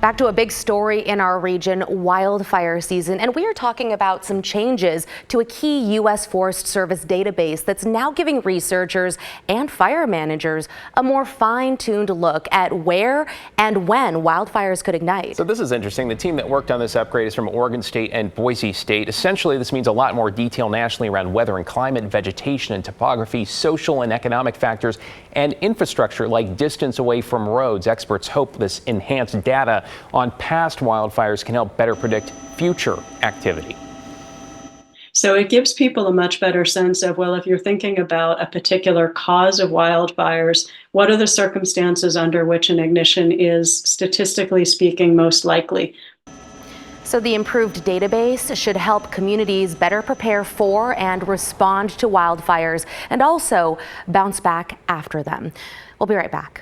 Back to a big story in our region, wildfire season, and we are talking about some changes to a key U.S. Forest Service database that's now giving researchers and fire managers a more fine-tuned look at where and when wildfires could ignite. So this is interesting. The team that worked on this upgrade is from Oregon State and Boise State. Essentially, this means a lot more detail nationally around weather and climate, vegetation and topography, social and economic factors, and infrastructure like distance away from roads. Experts hope this enhanced data on past wildfires can help better predict future activity. So it gives people a much better sense of, well, if you're thinking about a particular cause of wildfires, what are the circumstances under which an ignition is, statistically speaking, most likely? So the improved database should help communities better prepare for and respond to wildfires and also bounce back after them. We'll be right back.